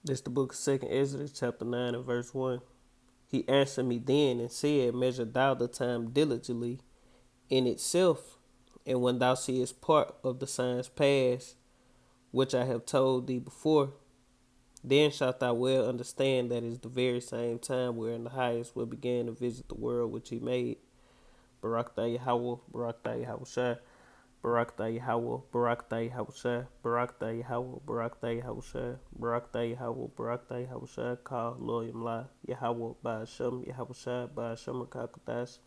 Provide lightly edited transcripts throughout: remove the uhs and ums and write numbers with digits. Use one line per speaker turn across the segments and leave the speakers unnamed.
This the book of 2nd Ezra, chapter 9 and verse 1. He answered me then and said, Measure thou the time diligently in itself, and when thou seest part of the signs pass, which I have told thee before, then shalt thou well understand that it is the very same time wherein the highest will begin to visit the world which he made. Barak tha Yahweh, Barak tha Yahushua, Barak tha Yahweh, Barak tha Yahushua, Barak tha Yahweh, Barak tha Yahushua, Barak tha Yahweh, Barak tha Yahushua, Kal Lo Yamla, Yahweh Ba'ashem, Yahushua Ba'ashem Kakadash.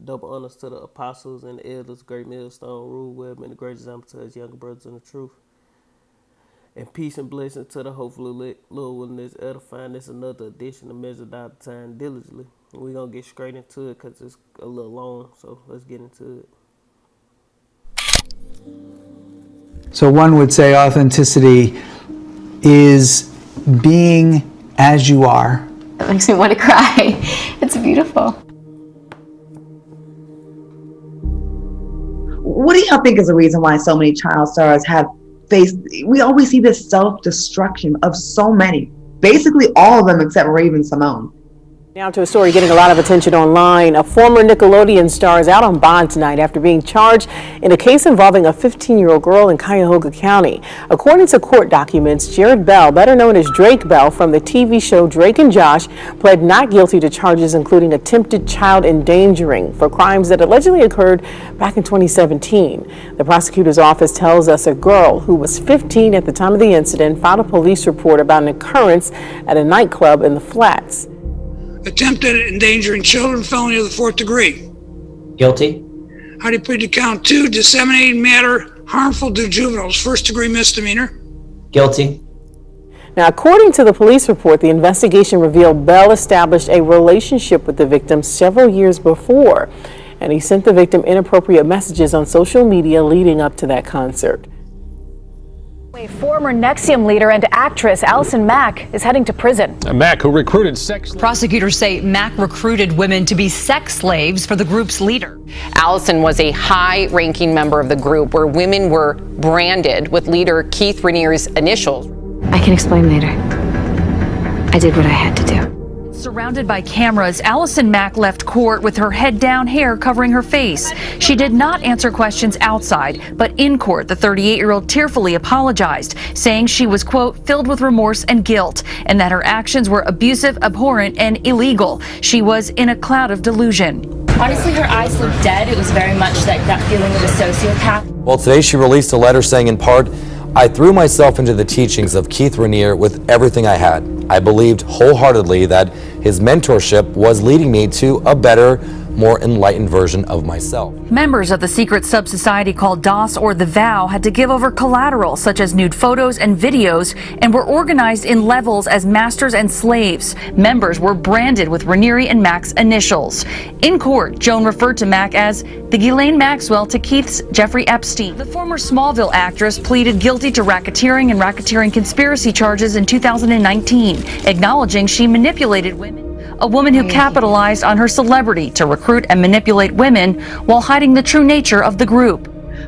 Double honors to the apostles and the elders, great millstone, rule web, and the great example to his younger brothers in the truth. And peace and blessings to the hopefully Lord willing this edifying. This another edition of Measure Out the Time Diligently. We're going to get straight into it because it's a little long, so let's get into it.
So one would say authenticity is being as you are.
It makes me want to cry. It's beautiful.
What do y'all think is the reason why so many child stars have faced, we always see this self-destruction of so many, basically all of them except Raven Simone.
Now to a story getting a lot of attention online. A former Nickelodeon star is out on bond tonight after being charged in a case involving a 15-year-old girl in Cuyahoga County. According to court documents, Jared Bell, better known as Drake Bell from the TV show Drake and Josh, pled not guilty to charges including attempted child endangering for crimes that allegedly occurred back in 2017. The prosecutor's office tells us a girl who was 15 at the time of the incident filed a police report about an occurrence at a nightclub in the Flats.
Attempted endangering children, felony of the 4th degree.
Guilty.
How do you plead to count 2? Disseminating matter harmful to juveniles, 1st degree misdemeanor.
Guilty.
Now, according to the police report, the investigation revealed Bell established a relationship with the victim several years before, and he sent the victim inappropriate messages on social media leading up to that concert.
A former NXIVM leader and actress Allison Mack is heading to prison.
Mack, who recruited sex...
Prosecutors say Mack recruited women to be sex slaves for the group's leader.
Allison was a high-ranking member of the group where women were branded with leader Keith Rainier's initials.
I can explain later. I did what I had to do.
Surrounded by cameras, Allison Mack left court with her head down, hair covering her face. She did not answer questions outside, but in court, the 38-year-old tearfully apologized, saying she was, quote, filled with remorse and guilt, and that her actions were abusive, abhorrent, and illegal. She was in a cloud of delusion.
Honestly, her eyes looked dead. It was very much like that feeling of a sociopath.
Well, today she released a letter saying, in part, I threw myself into the teachings of Keith Rainier with everything I had. I believed wholeheartedly that his mentorship was leading me to a better, more enlightened version of myself.
Members of the secret sub-society called DOS or The Vow had to give over collateral such as nude photos and videos and were organized in levels as masters and slaves. Members were branded with Rainieri and Mack's initials. In court, Joan referred to Mack as the Ghislaine Maxwell to Keith's Jeffrey Epstein. The former Smallville actress pleaded guilty to racketeering and racketeering conspiracy charges in 2019, acknowledging she manipulated women. A woman who capitalized on her celebrity to recruit and manipulate women while hiding the true nature of the group.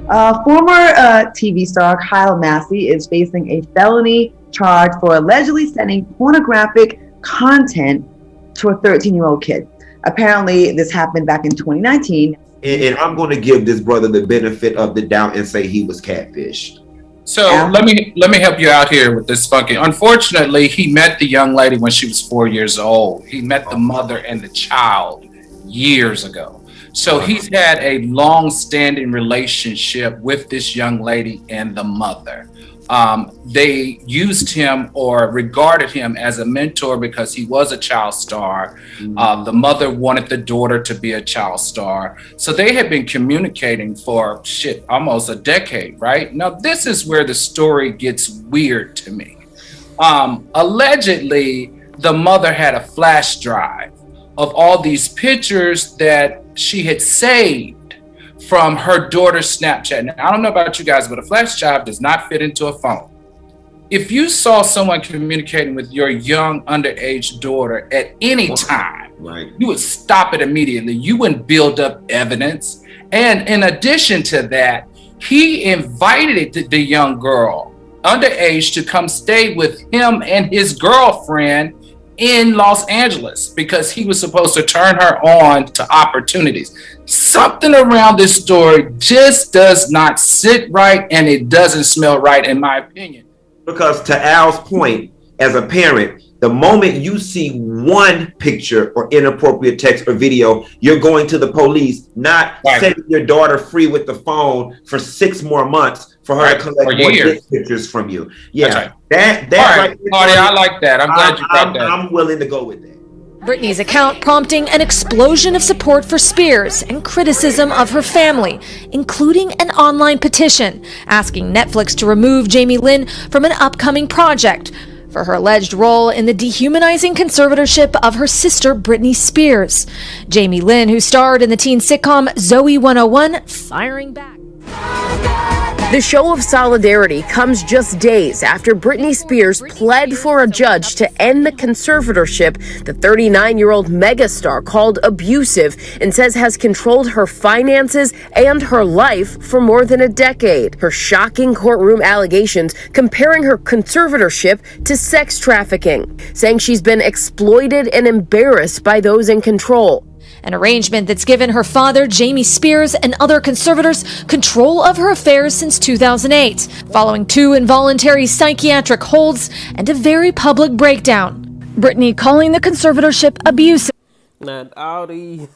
Former TV star Kyle Massey is facing a felony charge for allegedly sending pornographic content to a 13-year-old kid. Apparently, this happened back in 2019.
And I'm going to give this brother the benefit of the doubt and say he was catfished.
So let me help you out here with this funky. Unfortunately, he met the young lady when she was 4 years old. He met the mother and the child years ago. So he's had a long-standing relationship with this young lady and the mother. They used him or regarded him as a mentor because he was a child star. The mother wanted the daughter to be a child star. So they had been communicating for almost a decade, right? Now, this is where the story gets weird to me. Allegedly, the mother had a flash drive of all these pictures that she had saved from her daughter's Snapchat. Now, I don't know about you guys, but a flash drive does not fit into a phone. If you saw someone communicating with your young underage daughter at any time, you would stop it immediately. You wouldn't build up evidence. And in addition to that, he invited the young girl underage to come stay with him and his girlfriend in Los Angeles because he was supposed to turn her on to opportunities. Something around this story just does not sit right, and it doesn't smell right, in my opinion.
Because to Al's point, as a parent, the moment you see one picture or inappropriate text or video, you're going to the police, not setting your daughter free with the phone for 6 more months for her to collect more dick pictures from you. Yeah, that
right, Claudia, I like that. I'm glad you brought that.
I'm willing to go with that.
Britney's account prompting an explosion of support for Spears and criticism of her family, including an online petition asking Netflix to remove Jamie Lynn from an upcoming project for her alleged role in the dehumanizing conservatorship of her sister Britney Spears. Jamie Lynn, who starred in the teen sitcom Zoe 101, firing back.
The show of solidarity comes just days after Britney Spears pled for a judge to end the conservatorship the 39-year-old megastar called abusive and says has controlled her finances and her life for more than a decade. Her shocking courtroom allegations comparing her conservatorship to sex trafficking, saying she's been exploited and embarrassed by those in control.
An arrangement that's given her father, Jamie Spears, and other conservators control of her affairs since 2008, following 2 involuntary psychiatric holds and a very public breakdown. Britney calling the conservatorship abusive.
Now, all these,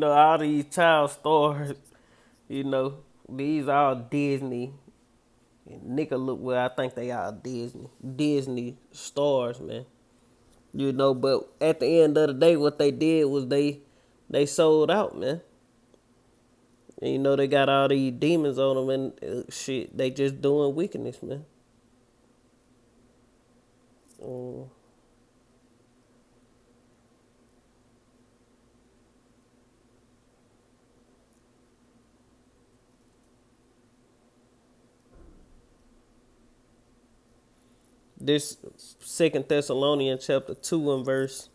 all these child stars, these are Disney. Well, I think they are Disney stars, man. But at the end of the day, what they did was they sold out, man. And they got all these demons on them and shit. They just doing wickedness, man. This 2 Thessalonians chapter 2 and verse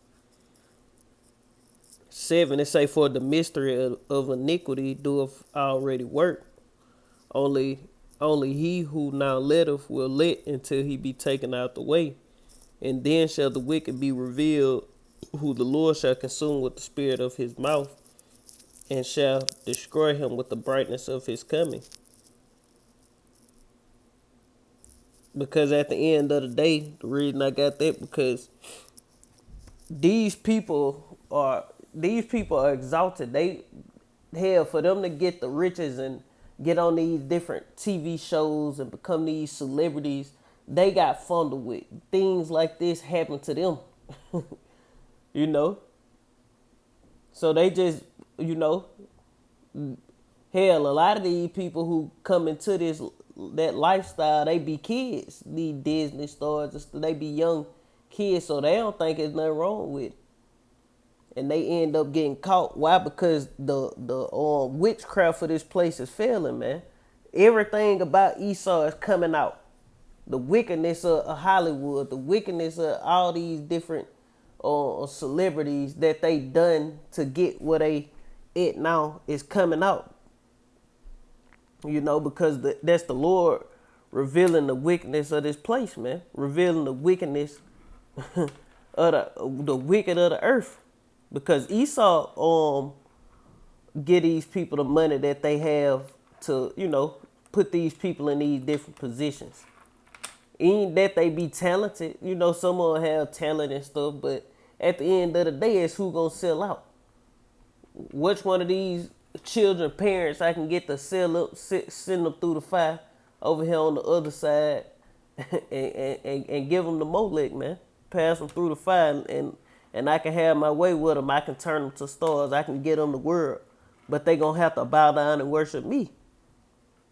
7, it say, for the mystery of iniquity doeth already work. Only he who now letteth will let until he be taken out the way. And then shall the wicked be revealed, who the Lord shall consume with the spirit of his mouth, and shall destroy him with the brightness of his coming. Because at the end of the day, the reason I got that, because these people are exalted. For them to get the riches and get on these different TV shows and become these celebrities, they got fondled with things like this happen to them. So they just, hell, a lot of these people who come into that lifestyle, they be kids. These Disney stars, they be young kids, so they don't think there's nothing wrong with it. And they end up getting caught. Why? Because the witchcraft of this place is failing, man. Everything about Esau is coming out. The wickedness of Hollywood, the wickedness of all these different celebrities that they done to get what they it now is coming out. Because that's the Lord revealing the wickedness of this place, man. Revealing the wickedness of the wicked of the earth. Because Esau get these people the money that they have to, put these people in these different positions. Ain't that they be talented. Some of them have talent and stuff, but at the end of the day, it's who gonna sell out. Which one of these children parents I can get to send them through the fire over here on the other side and give them the Molech, man. Pass them through the fire and I can have my way with them. I can turn them to stars. I can get them the world. But they going to have to bow down and worship me.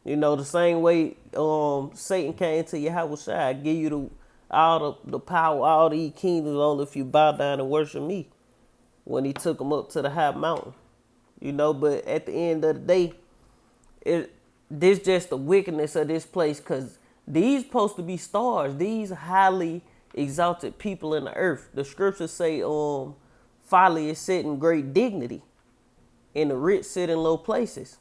The same way Satan came to Yahushua. I give you all the power, all these kingdoms, only if you bow down and worship me. When he took them up to the high mountain. But at the end of the day, this just the wickedness of this place. Because these supposed to be stars. These highly exalted people in the earth. The scriptures say folly is set in great dignity, and the rich sit in low places.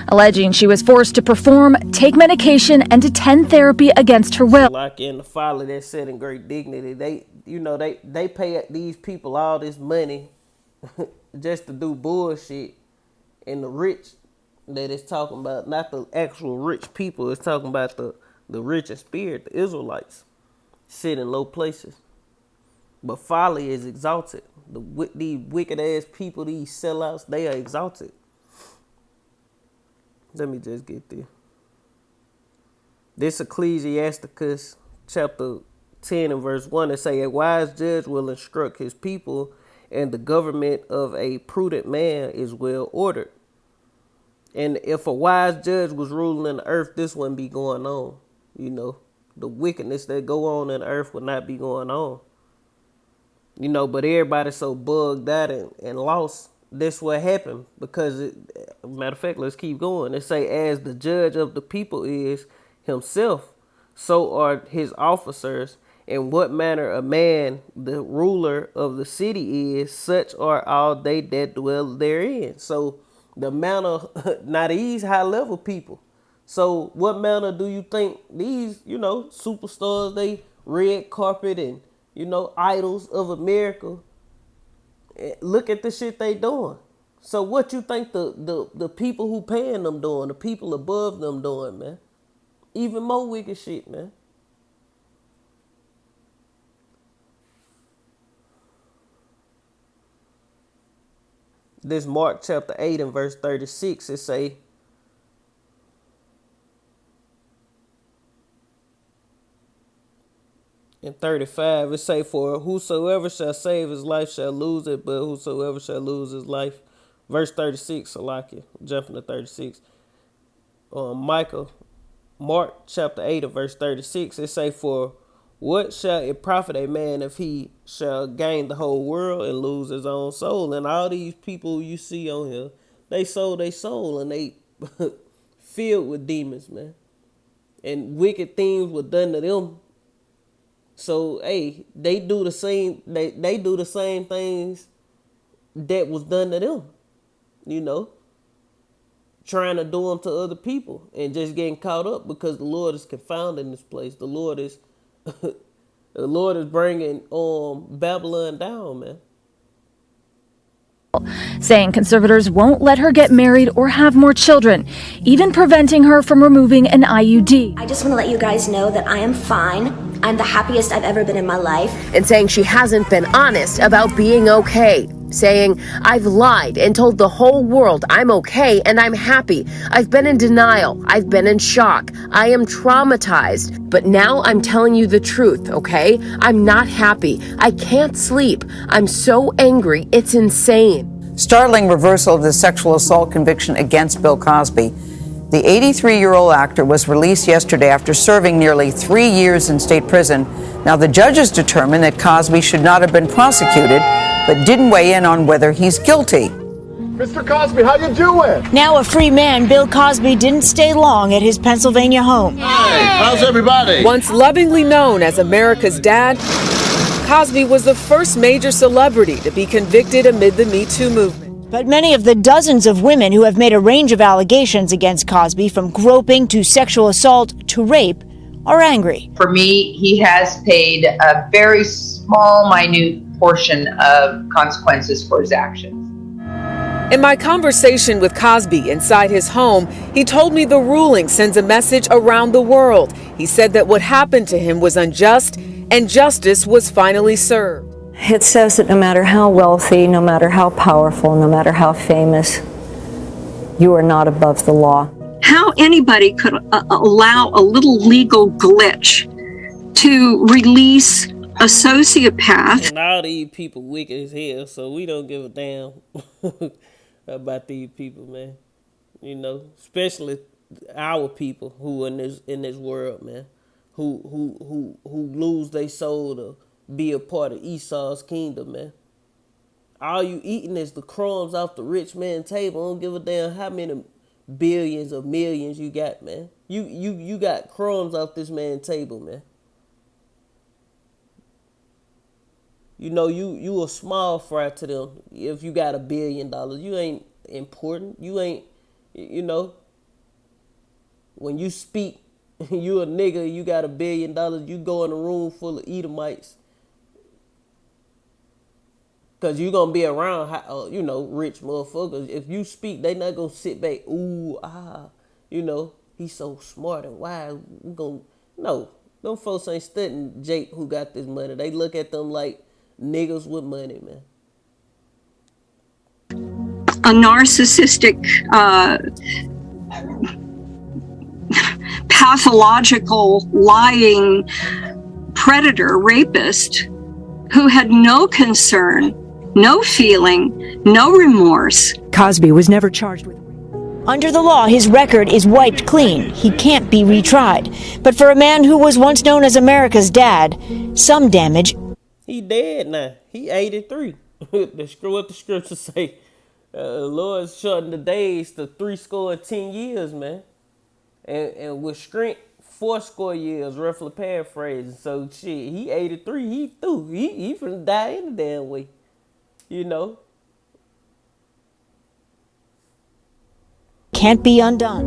alleging she was forced to perform, take medication, and attend therapy against her will.
Like in the folly that said in great dignity, they pay these people all this money just to do bullshit, and the rich that it's talking about, not the actual rich people, it's talking about the rich in spirit, the Israelites, sit in low places. But folly is exalted. These wicked ass people, these sellouts, they are exalted. Let me just get there. This Ecclesiasticus chapter 10 and verse 1, it say, a wise judge will instruct his people, and the government of a prudent man is well ordered. And if a wise judge was ruling the earth, this wouldn't be going on. You know, the wickedness that go on in the earth would not be going on. You know, but everybody's so bugged out and lost. This what happened because, matter of fact, let's keep going. It say, as the judge of the people is himself, so are his officers. In what manner a man, the ruler of the city is, such are all they that dwell therein. So the manner, now these high level people. So what manner do you think these, superstars, they red carpet and, idols of America, look at the shit they doing. So what you think the people who paying them doing, the people above them doing, man? Even more wicked shit, man. This Mark chapter 8 and verse 36, it say, in 35, it say, for whosoever shall save his life shall lose it, but whosoever shall lose his life. Verse 36, Salakia, jumping to 36. Mark chapter 8 of verse 36, it say, for what shall it profit a man if he shall gain the whole world and lose his own soul? And all these people you see on here, they sold their soul and they filled with demons, man. And wicked things were done to them. So hey, they do the same. They do the same things that was done to them. Trying to do them to other people and just getting caught up because the Lord is confounding this place. The Lord is, the Lord is bringing Babylon down, man.
Saying conservators won't let her get married or have more children, even preventing her from removing an IUD.
I just want to let you guys know that I am fine. I'm the happiest I've ever been in my life.
And saying she hasn't been honest about being okay. Saying, I've lied and told the whole world I'm okay and I'm happy. I've been in denial. I've been in shock. I am traumatized. But now I'm telling you the truth, okay? I'm not happy. I can't sleep. I'm so angry. It's insane.
Startling reversal of the sexual assault conviction against Bill Cosby. The 83-year-old actor was released yesterday after serving nearly 3 years in state prison. Now, the judges determined that Cosby should not have been prosecuted, but didn't weigh in on whether he's guilty.
Mr. Cosby, how you doing?
Now a free man, Bill Cosby didn't stay long at his Pennsylvania home.
Hey, how's everybody?
Once lovingly known as America's dad, Cosby was the first major celebrity to be convicted amid the Me Too movement.
But many of the dozens of women who have made a range of allegations against Cosby, from groping to sexual assault to rape, are angry.
For me, he has paid a very small, minute portion of consequences for his actions.
In my conversation with Cosby inside his home, he told me the ruling sends a message around the world. He said that what happened to him was unjust and justice was finally served.
It says that no matter how wealthy, no matter how powerful, no matter how famous, you are not above the law.
How anybody could allow a little legal glitch to release a sociopath.
And all these people wicked as hell, so we don't give a damn about these people, man. Especially our people who in this world, man, who lose their soul to be a part of Esau's kingdom, man. All you eating is the crumbs off the rich man's table. I don't give a damn how many billions or millions you got, man. You got crumbs off this man's table, man. You a small fry to them. If you got $1 billion, you ain't important. You ain't You know, when you speak, you a nigga, you got $1 billion, you go in a room full of Edomites. Cause you gonna be around, rich motherfuckers. If you speak, they not gonna sit back. Ooh, he's so smart and wise. We gonna no. Them folks ain't studying Jake who got this money. They look at them like niggas with money, man.
A narcissistic, pathological, lying predator, rapist, who had no concern, no feeling, no remorse.
Cosby was never charged with. Under the law, his record is wiped clean. He can't be retried. But for a man who was once known as America's dad, some damage.
He dead now. He 83. The scriptures say, Lord shortened the days to 70 years, man. And with strength, 80 years, roughly paraphrasing. So shit, he 83. He through. He finna die any damn way. You know.
Can't be undone.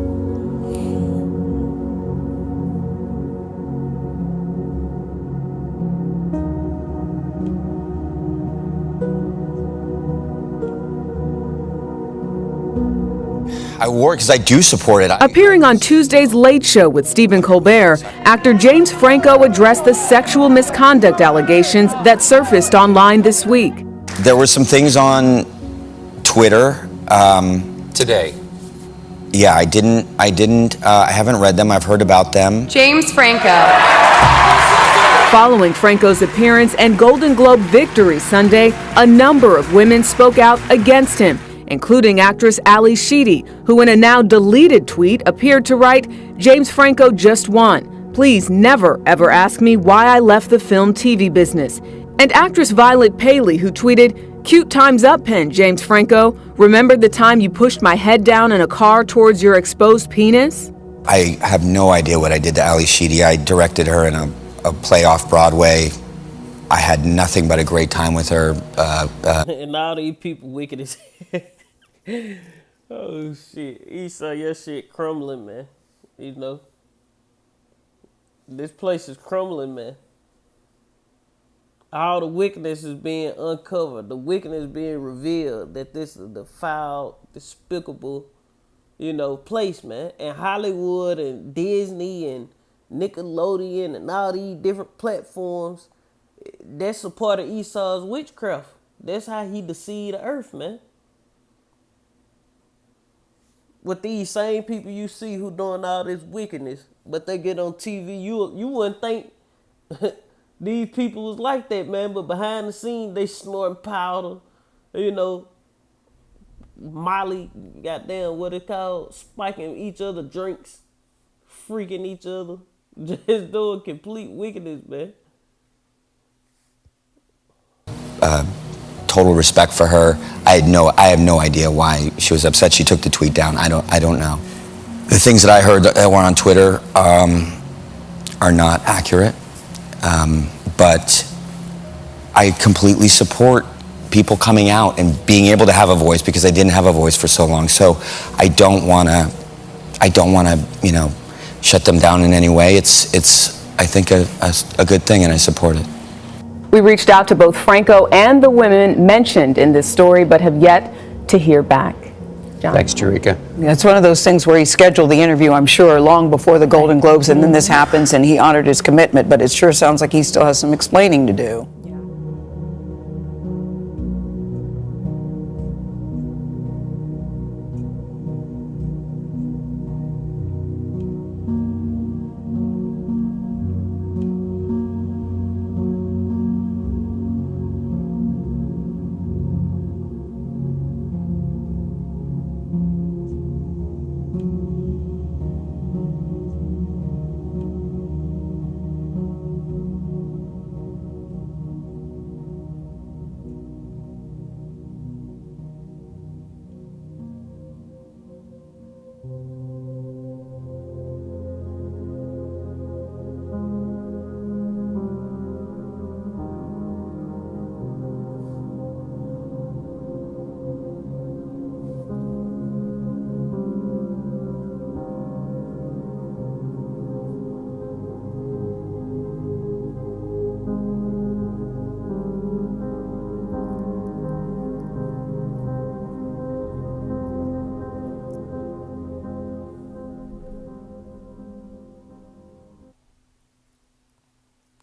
I work because I do support it.
Appearing on Tuesday's Late Show with Stephen Colbert, actor James Franco addressed the sexual misconduct allegations that surfaced online this week.
There were some things on Twitter
Today.
Yeah, I haven't read them. I've heard about them.
James Franco.
Following Franco's appearance and Golden Globe victory Sunday, a number of women spoke out against him, including actress Ali Sheedy, who in a now deleted tweet appeared to write, "James Franco just won. Please never ever ask me why I left the film TV business." And actress Violet Paley, who tweeted, "Cute time's up, pen, James Franco. Remember the time you pushed my head down in a car towards your exposed penis?"
I have no idea what I did to Ali Sheedy. I directed her in a play off Broadway. I had nothing but a great time with her.
And all these people wicked as hell. Oh shit. Esau, your shit crumbling, man. You know. This place is crumbling, man. All the wickedness is being uncovered. The wickedness being revealed that this is the foul, despicable, place, man. And Hollywood and Disney and Nickelodeon and all these different platforms, that's a part of Esau's witchcraft. That's how he deceived the earth, man. With these same people you see who doing all this wickedness, but they get on TV, you wouldn't think these people was like that, man. But behind the scenes, they snorting powder, Molly, goddamn, what it called, spiking each other drinks, freaking each other, just doing complete wickedness, man.
Total respect for her. I have no idea why she was upset. She took the tweet down. I don't know. The things that I heard that were on Twitter are not accurate. But I completely support people coming out and being able to have a voice because they didn't have a voice for so long. So I don't want to, shut them down in any way. It's I think a good thing, and I support it.
We reached out to both Franco and the women mentioned in this story, but have yet to hear back. John?
Thanks, Jerika.
Yeah, it's one of those things where he scheduled the interview, I'm sure, long before the Golden Globes, and then this happens, and he honored his commitment, but it sure sounds like he still has some explaining to do.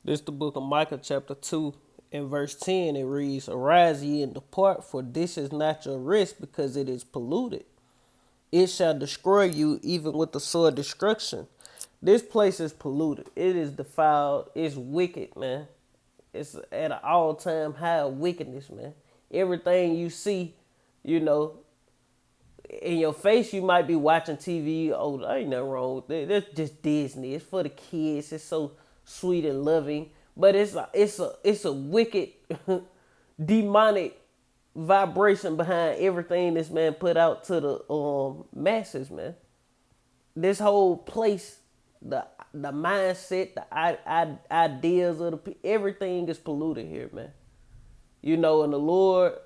This the book of Micah chapter 2 and verse 10. It reads, Arise ye and depart, for this is not your rest, because it is polluted. It shall destroy you even with the sword destruction. This place is polluted. It is defiled. It's wicked, man. It's at an all-time high of wickedness, man. Everything you see, you know, in your face, you might be watching TV. Oh, there ain't nothing wrong with that. That's just Disney. It's for the kids. It's so sweet and loving. But it's a wicked, demonic vibration behind everything this man put out to the masses, man. This whole place, the mindset, the ideas of everything is polluted here, man. You know, and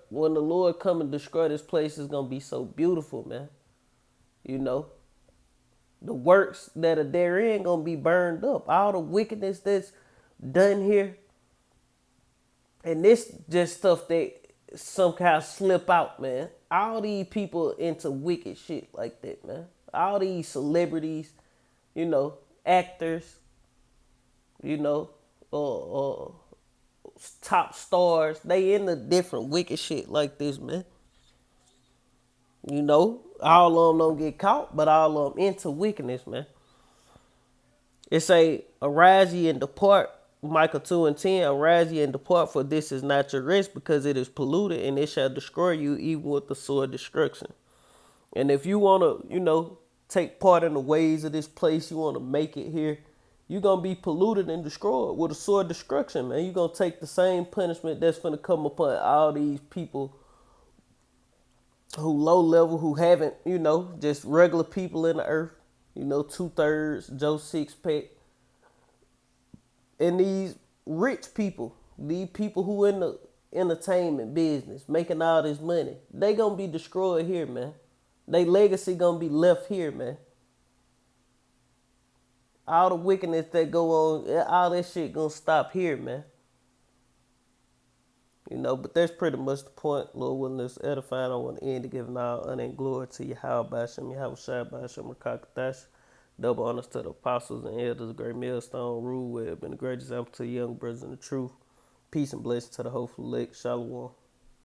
when the Lord come and destroy this place, it's gonna be so beautiful, man. You know, the works that are therein gonna be burned up. All the wickedness that's done here, and this just stuff that somehow slip out, man. All these people into wicked shit like that, man. All these celebrities, you know, actors, you know, top stars, they into different wicked shit like this, man. You know, all of them don't get caught, but all of them into wickedness, man. It say, Arise ye and depart, Micah 2 and 10, Arise ye and depart, for this is not your rest, because it is polluted, and it shall destroy you even with the sword destruction. And if you want to, you know, take part in the ways of this place, you want to make it here, you're going to be polluted and destroyed with a sword destruction, man. You're going to take the same punishment that's going to come upon all these people who low level, who haven't, you know, just regular people in the earth, you know, 2/3 Joe Sixpack, and these rich people, these people who in the entertainment business, making all this money, they gonna be destroyed here, man. They legacy gonna be left here, man. All the wickedness that go on, all that shit gonna stop here, man. You know, but that's pretty much the point. Lord willing, this edifying. I want to end to giving all honor and glory to Yahweh Basham, Yahweh Shai Basham, Rakakatash. Double honors to the apostles and elders, great millstone rule, where have been a great example to young brothers in the truth. Peace and blessings to the hopeful elect. Shalom.